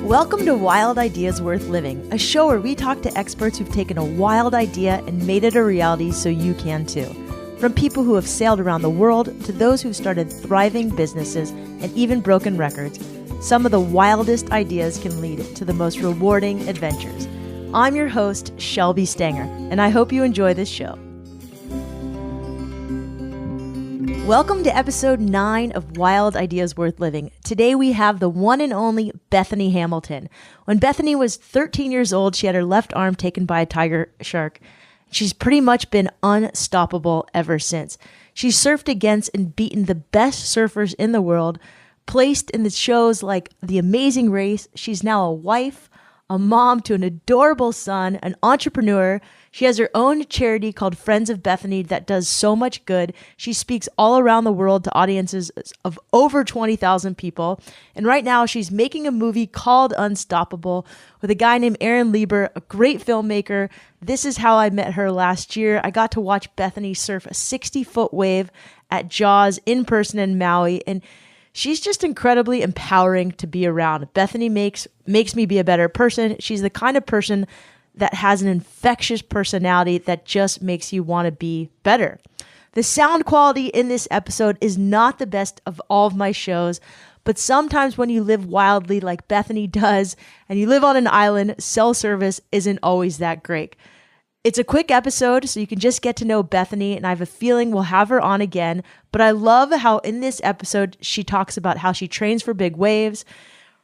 Welcome to Wild Ideas Worth Living, a show where we talk to experts who've taken a wild idea and made it a reality so you can too. From people who have sailed around the world to those who've started thriving businesses and even broken records, some of the wildest ideas can lead to the most rewarding adventures. I'm your host, Shelby Stanger, and I hope you enjoy this show. Welcome to episode 9 of Wild Ideas Worth Living. Today we have the one and only Bethany Hamilton. When Bethany was 13 years old, she had her left arm taken by a tiger shark. She's pretty much been unstoppable ever since. She's surfed against and beaten the best surfers in the world, placed in the shows like The Amazing Race. She's now a wife, a mom to an adorable son, an entrepreneur. She has her own charity called Friends of Bethany that does so much good. She speaks all around the world to audiences of over 20,000 people. And right now she's making a movie called Unstoppable with a guy named Aaron Lieber, a great filmmaker. This is how I met her last year. I got to watch Bethany surf a 60-foot wave at Jaws in person in Maui, and she's just incredibly empowering to be around. Bethany makes me be a better person. She's the kind of person that has an infectious personality that just makes you want to be better. The sound quality in this episode is not the best of all of my shows, but sometimes when you live wildly like Bethany does, and you live on an island, cell service isn't always that great. It's a quick episode, so you can just get to know Bethany, and I have a feeling we'll have her on again. But I love how in this episode, she talks about how she trains for big waves,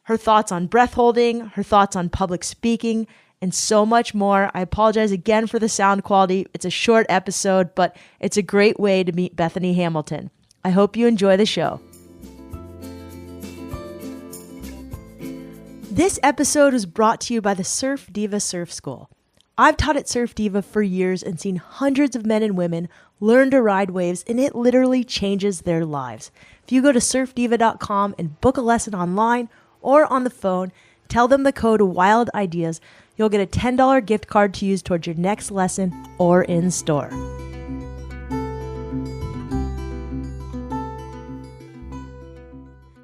her thoughts on breath holding, her thoughts on public speaking, and so much more. I apologize again for the sound quality. It's a short episode, but it's a great way to meet Bethany Hamilton. I hope you enjoy the show. This episode was brought to you by the Surf Diva Surf School. I've taught at Surf Diva for years and seen hundreds of men and women learn to ride waves, and it literally changes their lives. If you go to surfdiva.com and book a lesson online or on the phone, tell them the code WILD IDEAS, you'll get a $10 gift card to use towards your next lesson or in store.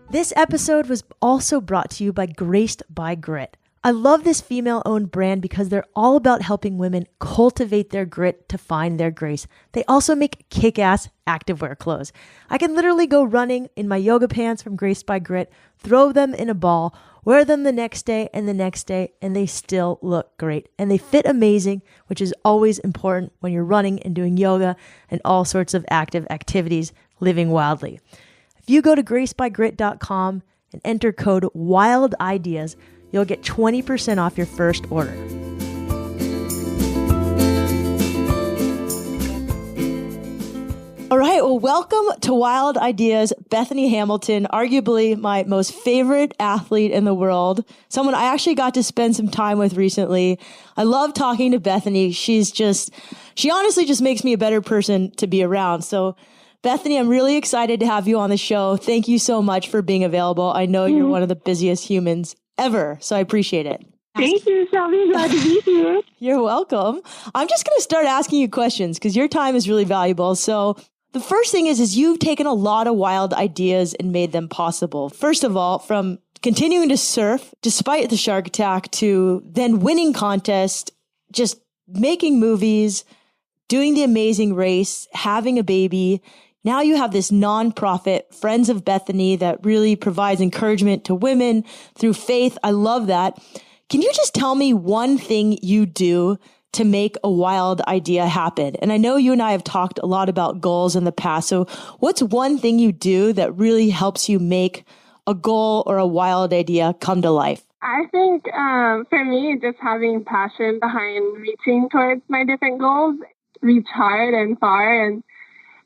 This episode was also brought to you by Graced by Grit. I love this female-owned brand because they're all about helping women cultivate their grit to find their grace. They also make kick-ass activewear clothes. I can literally go running in my yoga pants from Graced by Grit, throw them in a ball, wear them the next day, and they still look great. And they fit amazing, which is always important when you're running and doing yoga and all sorts of active activities, living wildly. If you go to gracedbygrit.com and enter code WILDIdeas, you'll get 20% off your first order. All right, well, welcome to Wild Ideas, Bethany Hamilton, arguably my most favorite athlete in the world, someone I actually got to spend some time with recently. I love talking to Bethany. She honestly just makes me a better person to be around. So, Bethany, I'm really excited to have you on the show. Thank you so much for being available. I know you're one of the busiest humans ever, so I appreciate it. Thank you, Shelby. Glad to be here. You're welcome. I'm just going to start asking you questions because your time is really valuable. So the first thing is you've taken a lot of wild ideas and made them possible. First of all, from continuing to surf despite the shark attack to then winning contests, just making movies, doing The Amazing Race, having a baby. Now you have this nonprofit, Friends of Bethany, that really provides encouragement to women through faith. I love that. Can you just tell me one thing you do to make a wild idea happen? And I know you and I have talked a lot about goals in the past. So what's one thing you do that really helps you make a goal or a wild idea come to life? I think for me, just having passion behind reaching towards my different goals, reach hard and far. And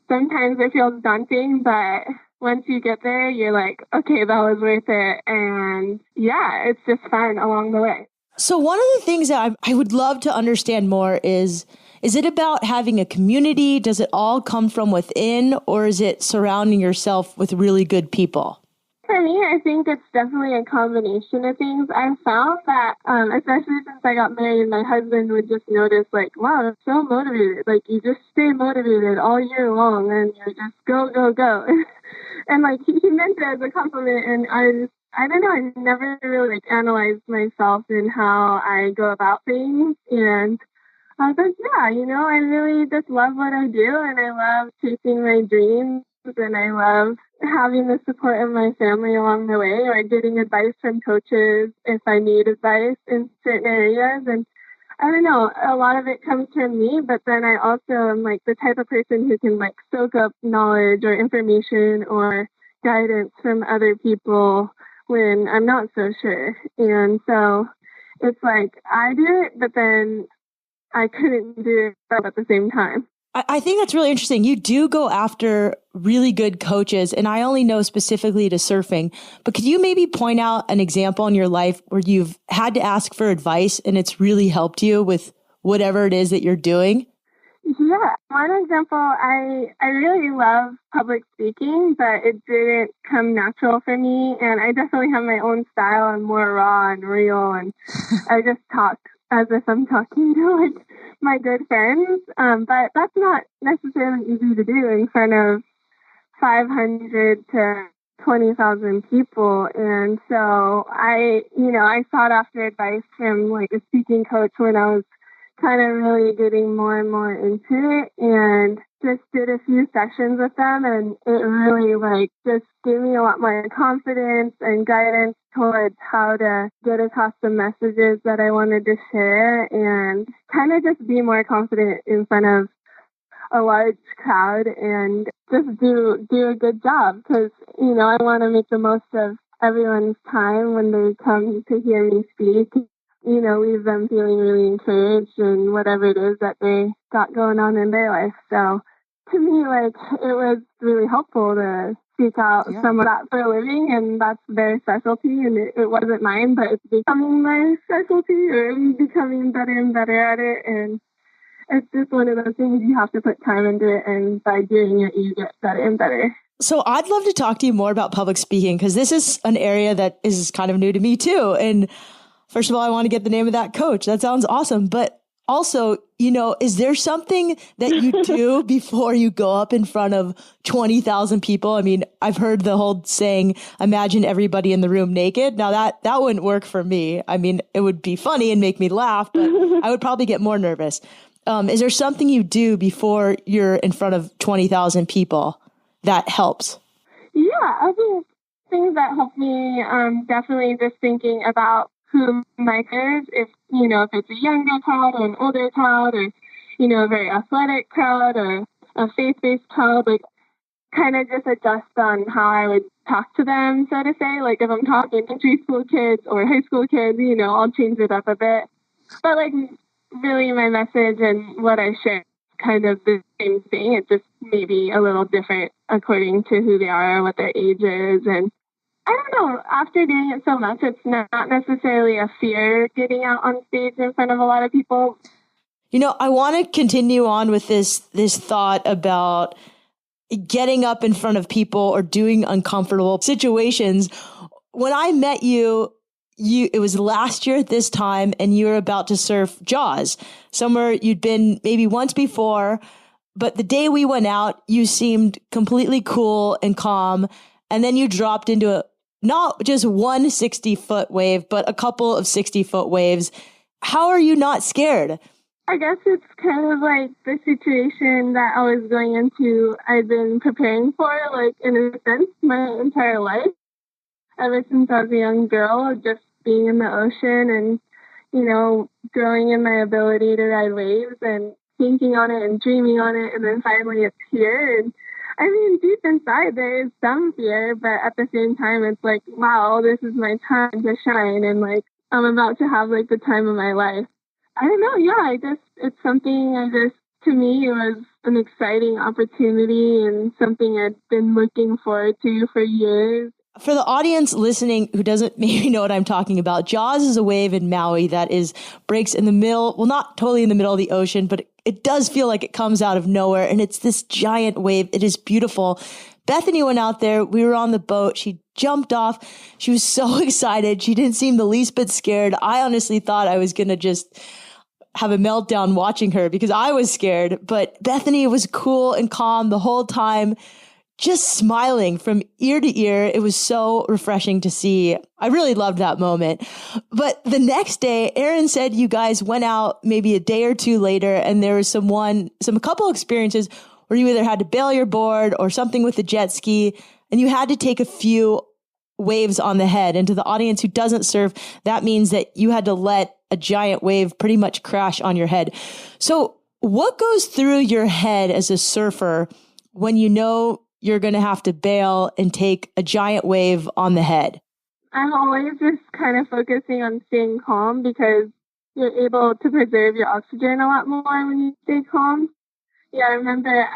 sometimes it feels daunting, but once you get there, you're like, okay, that was worth it. And yeah, it's just fun along the way. So one of the things that I would love to understand more is it about having a community? Does it all come from within, or is it surrounding yourself with really good people? For me, I think it's definitely a combination of things. I've found that, especially since I got married, my husband would just notice, like, wow, I'm so motivated. Like, you just stay motivated all year long, and you just go, go, go. And, like, he meant it as a compliment, and I I don't know, I never really like analyzed myself in how I go about things. And I was like, yeah, I really just love what I do and I love chasing my dreams and I love having the support of my family along the way or getting advice from coaches if I need advice in certain areas. And I don't know, a lot of it comes from me, but then I also am like the type of person who can like soak up knowledge or information or guidance from other people when I'm not so sure. And so it's like I do it, but then I couldn't do it at the same time. I think that's really interesting. You do go after really good coaches, and I only know specifically to surfing, but could you maybe point out an example in your life where you've had to ask for advice and it's really helped you with whatever it is that you're doing? Yeah. One example, I really love public speaking, but it didn't come natural for me. And I definitely have my own style and more raw and real. And I just talk as if I'm talking to like my good friends. But that's not necessarily easy to do in front of 500 to 20,000 people. And so I sought after advice from like a speaking coach when I was kind of really getting more and more into it and just did a few sessions with them. And it really like just gave me a lot more confidence and guidance towards how to get across the messages that I wanted to share and kind of just be more confident in front of a large crowd and just do a good job because, I want to make the most of everyone's time when they come to hear me speak. Leave them feeling really encouraged and whatever it is that they got going on in their life. So to me, like, it was really helpful to seek out some of that for a living, and that's their specialty, and it wasn't mine, but it's becoming my specialty, or I'm becoming better and better at it, and it's just one of those things you have to put time into it, and by doing it, you get better and better. So I'd love to talk to you more about public speaking, because this is an area that is kind of new to me too. And first of all, I want to get the name of that coach. That sounds awesome. But also, is there something that you do before you go up in front of 20,000 people? I mean, I've heard the whole saying, imagine everybody in the room naked. Now that wouldn't work for me. I mean, it would be funny and make me laugh, but I would probably get more nervous. Is there something you do before you're in front of 20,000 people that helps? Yeah, I think things that help me, definitely just thinking about who my kids, if it's a younger crowd or an older crowd or, a very athletic crowd or a faith-based crowd, like kind of just adjust on how I would talk to them, so to say. Like if I'm talking to preschool kids or high school kids, I'll change it up a bit. But like really my message and what I share is kind of the same thing. It's just maybe a little different according to who they are, what their age is, and I don't know. After doing it so much, it's not necessarily a fear getting out on stage in front of a lot of people. I want to continue on with this thought about getting up in front of people or doing uncomfortable situations. When I met you, it was last year at this time, and you were about to surf Jaws, somewhere you'd been maybe once before. But the day we went out, you seemed completely cool and calm. And then you dropped into not just one 60-foot wave, but a couple of 60-foot waves. How are you not scared? I guess it's kind of like the situation that I was going into, I've been preparing for, like in a sense, my entire life. Ever since I was a young girl, just being in the ocean and, growing in my ability to ride waves and thinking on it and dreaming on it. And then finally it's here. And I mean, deep inside, there is some fear, but at the same time, it's like, wow, this is my time to shine. And like, I'm about to have like the time of my life. I don't know. Yeah, it's something to me, it was an exciting opportunity and something I'd been looking forward to for years. For the audience listening who doesn't maybe know what I'm talking about, Jaws is a wave in Maui that breaks in the middle, well, not totally in the middle of the ocean, but it does feel like it comes out of nowhere. And it's this giant wave. It is beautiful. Bethany went out there. We were on the boat. She jumped off. She was so excited. She didn't seem the least bit scared. I honestly thought I was going to just have a meltdown watching her because I was scared. But Bethany was cool and calm the whole time. just smiling from ear to ear. It was so refreshing to see. I really loved that moment. But the next day, Aaron said you guys went out maybe a day or two later, and there was a couple experiences where you either had to bail your board or something with the jet ski, and you had to take a few waves on the head. And to the audience who doesn't surf, that means that you had to let a giant wave pretty much crash on your head. So what goes through your head as a surfer when you know you're going to have to bail and take a giant wave on the head? I'm always just kind of focusing on staying calm because you're able to preserve your oxygen a lot more when you stay calm. Yeah, I remember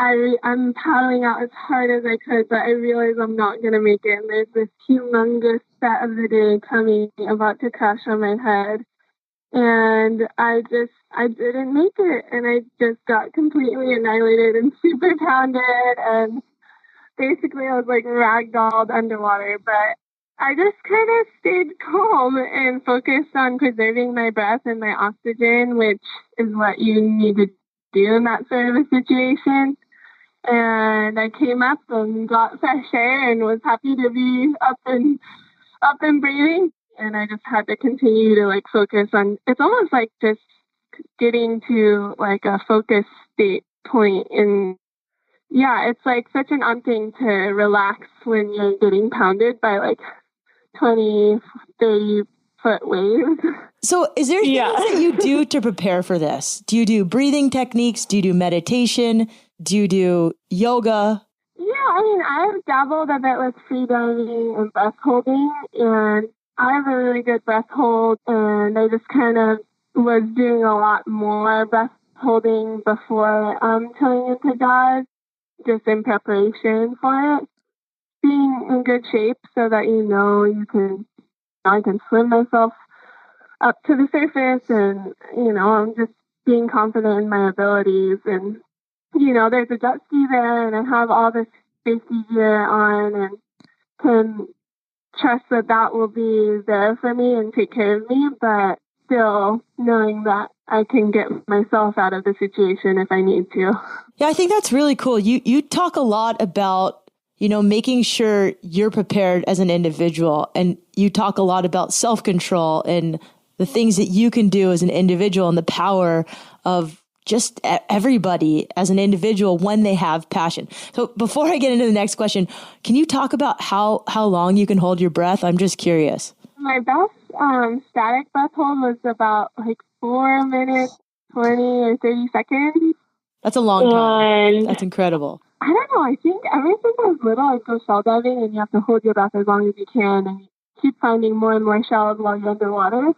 I'm paddling out as hard as I could, but I realized I'm not going to make it. And there's this humongous set of the day coming, about to crash on my head. And I didn't make it. And I just got completely annihilated and super pounded. And basically I was like ragdolled underwater. But I just kind of stayed calm and focused on preserving my breath and my oxygen, which is what you need to do in that sort of a situation. And I came up and got fresh air and was happy to be up and breathing. And I just had to continue to like focus on, it's almost like just getting to like a focus state point. And yeah, it's like such an odd thing to relax when you're getting pounded by like 20, 30 foot waves. So is there things that you do to prepare for this? Do you do breathing techniques? Do you do meditation? Do you do yoga? Yeah, I mean, I've dabbled a bit with free diving and breath holding, and I have a really good breath hold, and I just kind of was doing a lot more breath holding before turning into dive, just in preparation for it. Being in good shape so that I can swim myself up to the surface, and I'm just being confident in my abilities. And there's a jet ski there, and I have all this safety gear on, and can trust that will be there for me and take care of me, but still knowing that I can get myself out of the situation if I need to. Yeah, I think that's really cool. You talk a lot about making sure you're prepared as an individual, and you talk a lot about self-control and the things that you can do as an individual and the power of just everybody as an individual when they have passion. So before I get into the next question, can you talk about how long you can hold your breath? I'm just curious. My best static breath hold was about like 4 minutes, 20 or 30 seconds. That's a long time. That's incredible. I don't know. I think ever since I was little, I go shell diving, and you have to hold your breath as long as you can, and you keep finding more and more shells while you're underwater.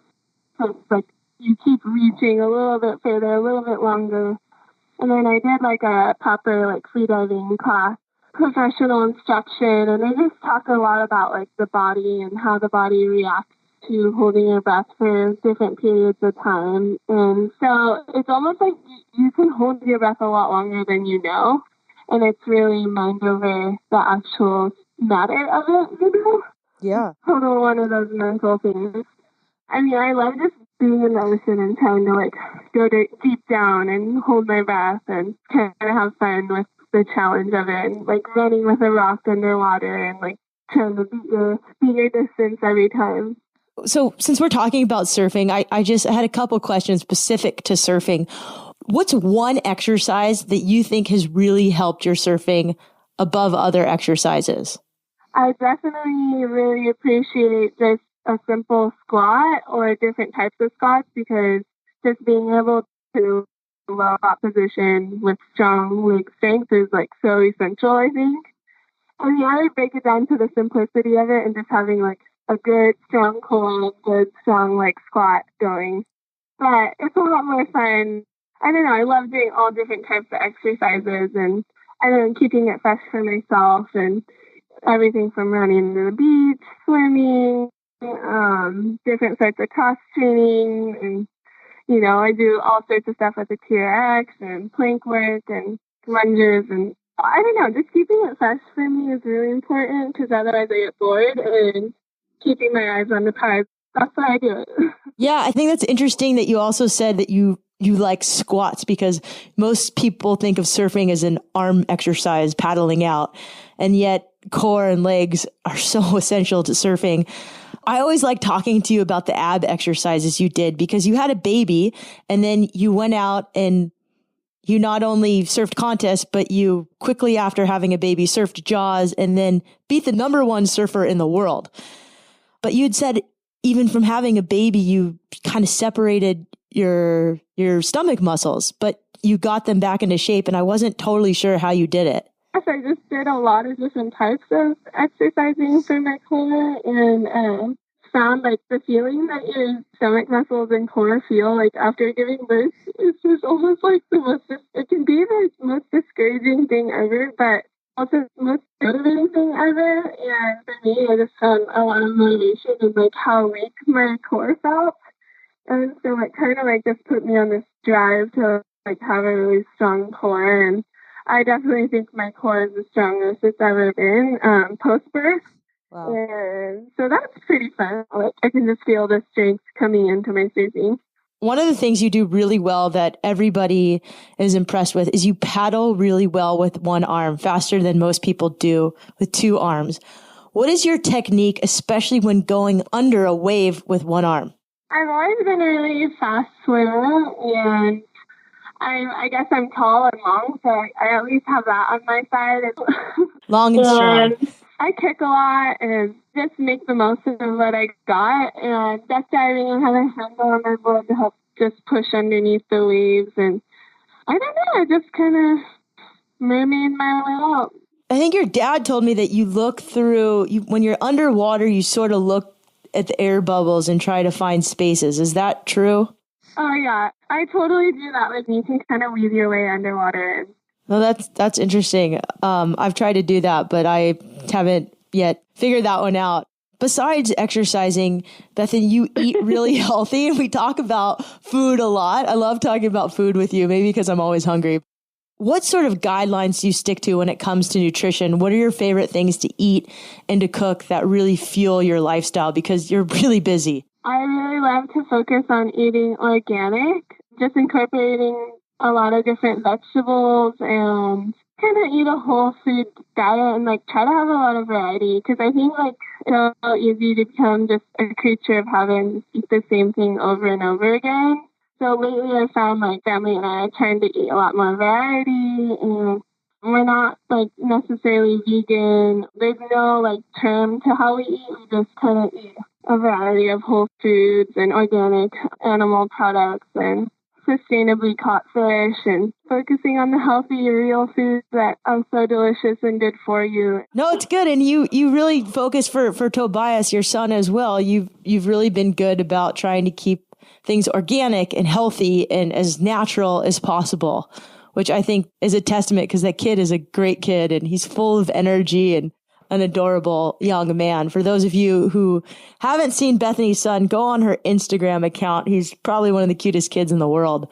So it's like you keep reaching a little bit further, a little bit longer. And then I did like a proper like freediving class, professional instruction, and they just talk a lot about like the body and how the body reacts to holding your breath for different periods of time. And so it's almost like you can hold your breath a lot longer than you know. And it's really mind over the actual matter of it, Yeah. Total one of those mental things. I mean, I love just being in the ocean and trying to like go deep down and hold my breath and kind of have fun with the challenge of it, and like running with a rock underwater and like trying to beat your distance every time. So since we're talking about surfing, I had a couple questions specific to surfing. What's one exercise that you think has really helped your surfing above other exercises? I definitely really appreciate just a simple squat or different types of squats, because just being able to low that position with strong leg strength is like so essential, I think. And I would break it down to the simplicity of it and just having like a good strong core, good strong like squat going. But it's a lot more fun. I don't know, I love doing all different types of exercises, and I don't know, keeping it fresh for myself, and everything from running to the beach, swimming, different sorts of cross training, and I do all sorts of stuff with the TRX and plank work and lunges, and I don't know, just keeping it fresh for me is really important, because otherwise I get bored, and keeping my eyes on the prize, that's why I do it. Yeah, I think that's interesting that you also said that you you like squats, because most people think of surfing as an arm exercise, paddling out. And yet core and legs are so essential to surfing. I always like talking to you about the ab exercises you did, because you had a baby and then you went out and you not only surfed contests, but you quickly after having a baby surfed Jaws and then beat the number one surfer in the world. But you had said even from having a baby, you kind of separated your stomach muscles, but you got them back into shape. And I wasn't totally sure how you did it. Yes, I just did a lot of different types of exercising for my core and found like the feeling that your stomach muscles and core feel like after giving birth is just almost like it can be the most discouraging thing ever, but also the most motivating thing ever. And for me, I just found a lot of motivation in like how weak my core felt. And so it kind of like just put me on this drive to like have a really strong core. And I definitely think my core is the strongest it's ever been post-birth. Wow. And so that's pretty fun. Like I can just feel the strength coming into my surfing. One of the things you do really well that everybody is impressed with is you paddle really well with one arm, faster than most people do with two arms. What is your technique, especially when going under a wave with one arm? I've always been a really fast swimmer, and I guess I'm tall and long, so I at least have that on my side. Long and strong. I kick a lot and just make the most of what I got. And duck diving, I have a handle on my board to help just push underneath the waves. And I don't know, I just kind of mermaid my way out. I think your dad told me that you look through, when you're underwater, you sort of look at the air bubbles and try to find spaces. Is that true? Oh, yeah. I totally do that. Like, you can kind of weave your way underwater. Well, that's interesting. I've tried to do that, but I haven't yet figured that one out. Besides exercising, Bethany, you eat really healthy, and we talk about food a lot. I love talking about food with you, maybe because I'm always hungry. What sort of guidelines do you stick to when it comes to nutrition? What are your favorite things to eat and to cook that really fuel your lifestyle? Because you're really busy. I really love to focus on eating organic, just incorporating a lot of different vegetables and kind of eat a whole food diet and like try to have a lot of variety, because I think like it's so easy to become just a creature of having eat the same thing over and over again. So lately I found my family and I are trying to eat a lot more variety, and we're not like necessarily vegan. There's no like term to how we eat. We just kind of eat a variety of whole foods and organic animal products and sustainably caught fish, and focusing on the healthy, real foods that are so delicious and good for you. No, it's good. And you really focus for Tobias, your son, as well. You've really been good about trying to keep things organic and healthy and as natural as possible, which I think is a testament, because that kid is a great kid and he's full of energy and an adorable young man. For those of you who haven't seen Bethany's son, go on her Instagram account. He's probably one of the cutest kids in the world.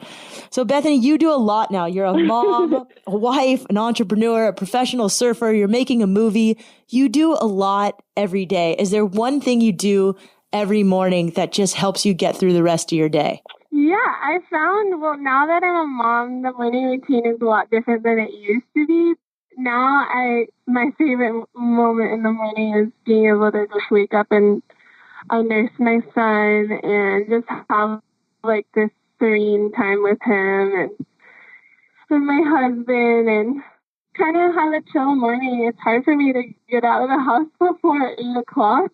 So Bethany, you do a lot now. You're a mom, a wife, an entrepreneur, a professional surfer. You're making a movie. You do a lot every day. Is there one thing you do every morning that just helps you get through the rest of your day? Yeah, I found, well, now that I'm a mom, the morning routine is a lot different than it used to be. Now my favorite moment in the morning is being able to just wake up and I nurse my son and just have like this serene time with him and my husband, and kind of have a chill morning. It's hard for me to get out of the house before 8 o'clock.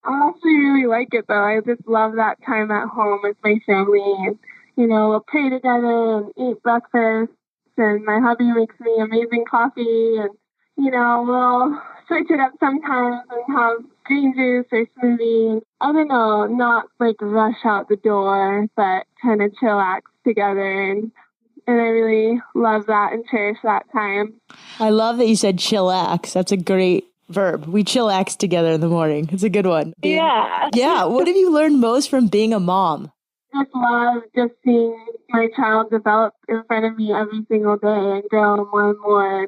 I actually really like it though. I just love that time at home with my family, and we'll pray together and eat breakfast. And my hubby makes me amazing coffee, and we'll switch it up sometimes and have green juice or smoothie. I don't know, not like rush out the door, but kind of chillax together, and I really love that and cherish that time. I love that you said chillax. That's a great verb. We chillax together in the morning. It's a good one. Yeah. Yeah. What have you learned most from being a mom? Just love just seeing my child develop in front of me every single day and grow more and more.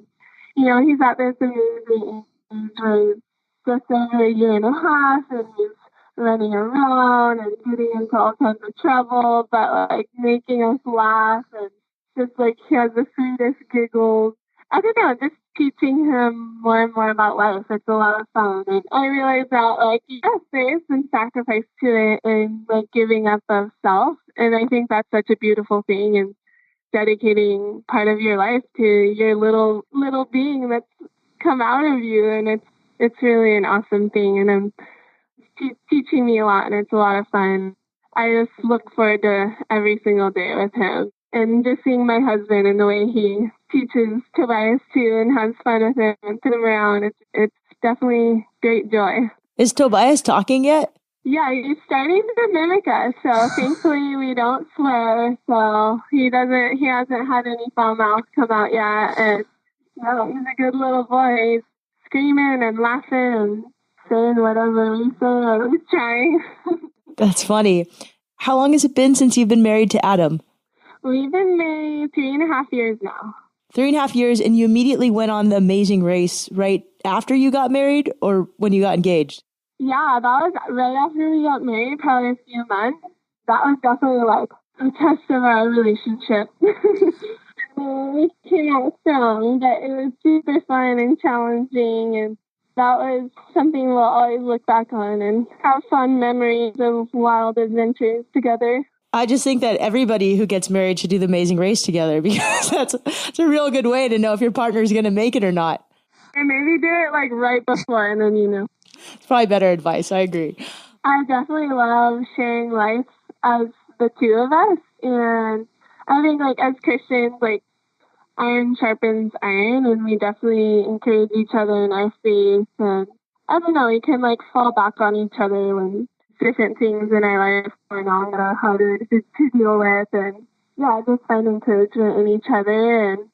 He's at this amazing age where he's just over a year and a half, and he's running around and getting into all kinds of trouble, but like making us laugh and just like he has the sweetest giggles. I don't know, just teaching him more and more about life. It's a lot of fun. And I realized that like yes, there is some sacrifice to it and like giving up of self. And I think that's such a beautiful thing and dedicating part of your life to your little being that's come out of you, and it's really an awesome thing, and teaching me a lot, and it's a lot of fun. I just look forward to every single day with him, and just seeing my husband and the way he teaches Tobias too, and has fun with him and put him around. It's definitely great joy. Is Tobias talking yet? Yeah, he's starting to mimic us, so thankfully we don't swear, so he hasn't had any foul mouth come out yet, and he's a good little boy. He's screaming and laughing and saying whatever we say, or he's trying. That's funny. How long has it been since you've been married to Adam? We've been married 3.5 years now. 3.5 years, and you immediately went on The Amazing Race right after you got married or when you got engaged? Yeah, that was right after we got married, probably a few months. That was definitely like a test of our relationship. We came out strong, but it was super fun and challenging, and that was something we'll always look back on and have fun memories of wild adventures together. I just think that everybody who gets married should do The Amazing Race together, because that's a real good way to know if your partner is going to make it or not. And maybe do it like right before, and then It's probably better advice. I agree. I definitely love sharing life as the two of us, and I think like as Christians, like iron sharpens iron, and we definitely encourage each other in our faith, and I don't know, we can like fall back on each other when different things in our life going on that are harder to deal with, and yeah, just find encouragement in each other. And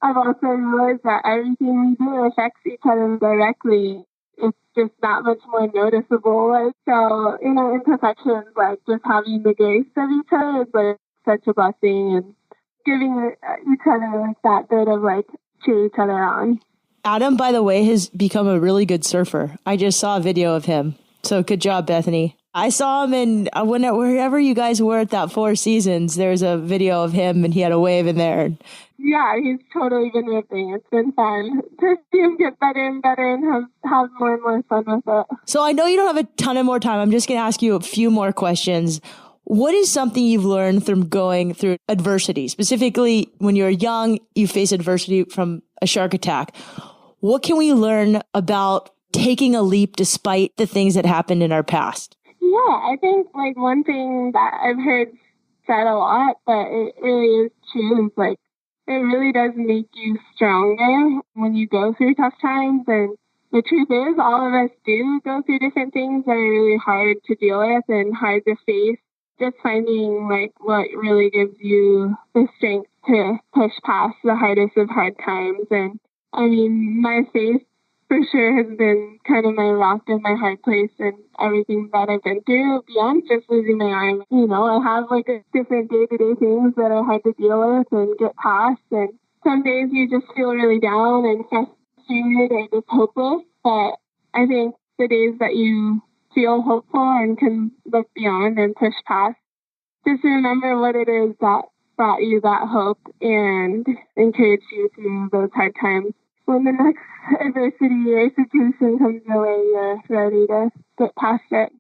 I've also realized that everything we do affects each other directly. It's just that much more noticeable. Like, so, imperfections, like just having the grace of each other is like such a blessing, and giving each other like that bit of like cheer each other on. Adam, by the way, has become a really good surfer. I just saw a video of him. So good job, Bethany. I saw him in wherever you guys were at that Four Seasons. There's a video of him and he had a wave in there. Yeah, he's totally been ripping. It's been fun to see him get better and better and have more and more fun with it. So I know you don't have a ton of more time. I'm just going to ask you a few more questions. What is something you've learned from going through adversity? Specifically, when you're young, you face adversity from a shark attack. What can we learn about taking a leap despite the things that happened in our past? Yeah, I think like one thing that I've heard said a lot, but it really is true, is like it really does make you stronger when you go through tough times. And the truth is, all of us do go through different things that are really hard to deal with and hard to face. Just finding like what really gives you the strength to push past the hardest of hard times. And I mean, my faith for sure has been kind of my rock and my hard place, and everything that I've been through beyond just losing my arm. I have like different day-to-day things that are hard to deal with and get past, and some days you just feel really down and frustrated or just hopeless. But I think the days that you feel hopeful and can look beyond and push past, just remember what it is that brought you that hope and encouraged you through those hard times. When the next adversity or situation comes your way, you're ready to get past it.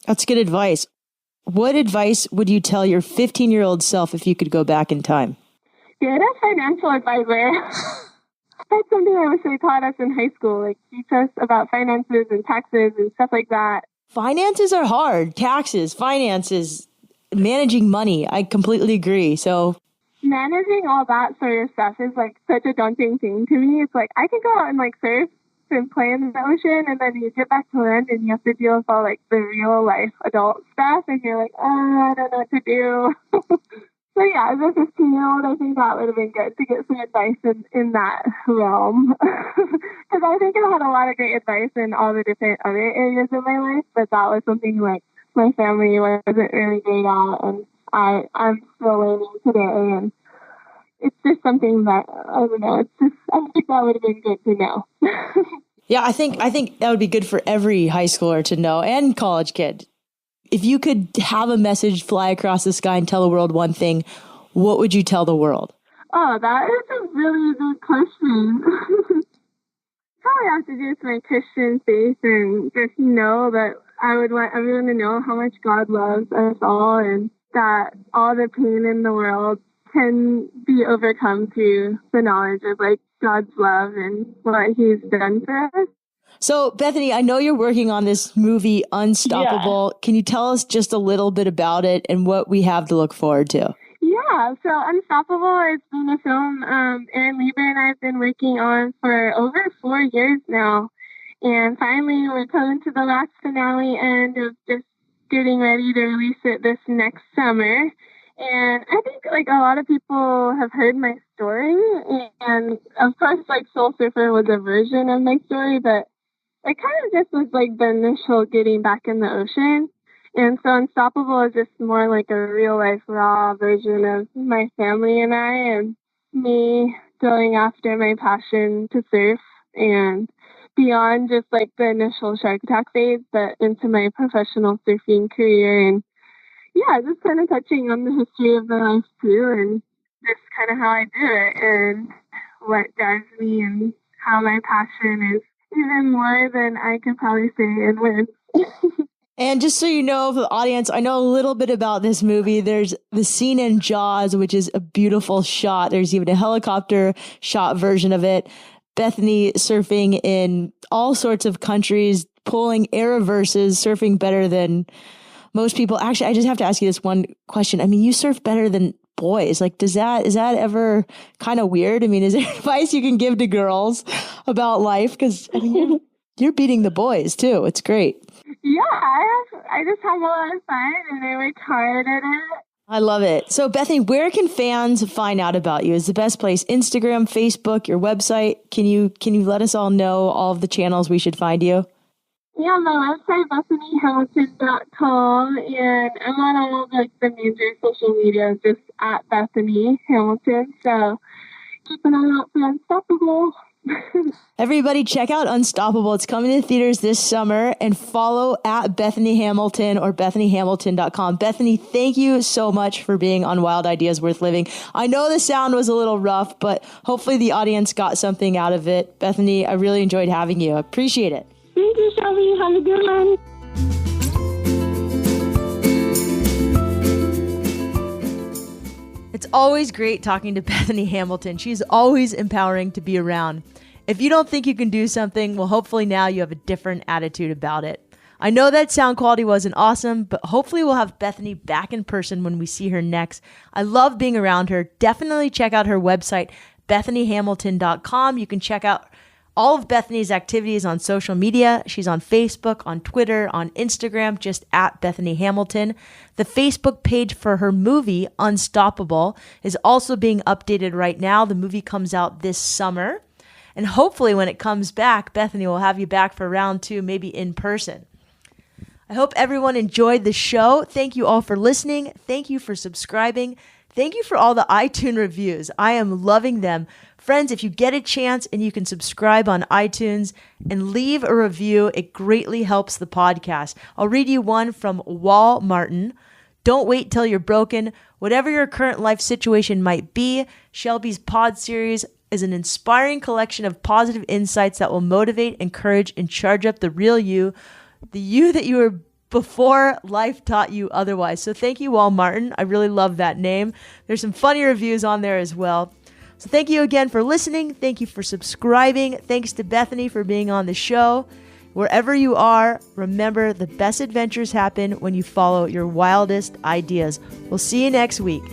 That's good advice. What advice would you tell your 15-year-old self if you could go back in time? Get a financial advisor. That's something I wish they taught us in high school, like teach us about finances and taxes and stuff like that. Finances are hard. Taxes, finances, managing money. I completely agree. So managing all that sort of stuff is like such a daunting thing to me. It's like I can go out and like surf and play in the ocean, and then you get back to land and you have to deal with all like the real life adult stuff, and you're like, I don't know what to do. So yeah, as a 15-year-old, I think that would have been good to get some advice in that realm. Because I think I had a lot of great advice in all the different other areas of my life, but that was something like my family wasn't really great at, and I'm still learning today, and it's just something that, I don't know, I think that would have been good to know. Yeah, I think that would be good for every high schooler to know, and college kid. if you could have a message fly across the sky and tell the world one thing, what would you tell the world? Oh, that is a really good question. Probably have to do with my Christian faith and just know that I would want everyone to know how much God loves us all and that all the pain in the world can be overcome through the knowledge of like God's love and what He's done for us. So, Bethany, I know you're working on this movie, Unstoppable. Yeah. Can you tell us just a little bit about it and what we have to look forward to? Yeah, so Unstoppable has been a film Aaron Lieber and I have been working on for over 4 years now. And finally, we're coming to the last finale end of just getting ready to release it this next summer. And I think like a lot of people have heard my story. And of course, like Soul Surfer was a version of my story, but it kind of just was like the initial getting back in the ocean. And so Unstoppable is just more like a real life raw version of my family and I and me going after my passion to surf and beyond just like the initial shark attack phase, but into my professional surfing career. And yeah, just kind of touching on the history of my life too and just kind of how I do it and what drives me and how my passion is even more than I could probably say in words. And just so you know, for the audience, I know a little bit about this movie. There's the scene in Jaws, which is a beautiful shot. There's even a helicopter shot version of it. Bethany surfing in all sorts of countries, pulling air reverses, surfing better than most people. Actually, I just have to ask you this one question. I mean, you surf better than boys. Like, is that ever kind of weird? I mean, is there advice you can give to girls about life? Because I mean, you're beating the boys too. It's great. Yeah, I just have a lot of fun and I work hard at it. I love it. So Bethany, where can fans find out about you? Is the best place Instagram, Facebook, your website? Can you let us all know all of the channels we should find you? Yeah, my website, BethanyHamilton.com, and I'm on all of like the major social media, just at Bethany Hamilton. So keep an eye out for Unstoppable. Everybody check out Unstoppable. It's coming to theaters this summer, and follow at Bethany Hamilton or BethanyHamilton.com. Bethany, thank you so much for being on Wild Ideas Worth Living. I know the sound was a little rough, but hopefully the audience got something out of it. Bethany, I really enjoyed having you. I appreciate it. Thank you, Shelby. Have a good one. It's always great talking to Bethany Hamilton. She's always empowering to be around. If you don't think you can do something, well, hopefully now you have a different attitude about it. I know that sound quality wasn't awesome, but hopefully we'll have Bethany back in person when we see her next. I love being around her. Definitely check out her website, BethanyHamilton.com. You can check out all of Bethany's activities on social media. She's on Facebook, on Twitter, on Instagram, just at Bethany Hamilton. The Facebook page for her movie, Unstoppable, is also being updated right now. The movie comes out this summer. And hopefully when it comes back, Bethany will have you back for round 2, maybe in person. I hope everyone enjoyed the show. Thank you all for listening. Thank you for subscribing. Thank you for all the iTunes reviews. I am loving them. Friends, if you get a chance and you can subscribe on iTunes and leave a review, it greatly helps the podcast. I'll read you one from Wal Martin. Don't wait till you're broken. Whatever your current life situation might be, Shelby's pod series is an inspiring collection of positive insights that will motivate, encourage, and charge up the real you, the you that you were before life taught you otherwise. So thank you, Wal Martin. I really love that name. There's some funny reviews on there as well. So thank you again for listening. Thank you for subscribing. Thanks to Bethany for being on the show. Wherever you are, remember the best adventures happen when you follow your wildest ideas. We'll see you next week.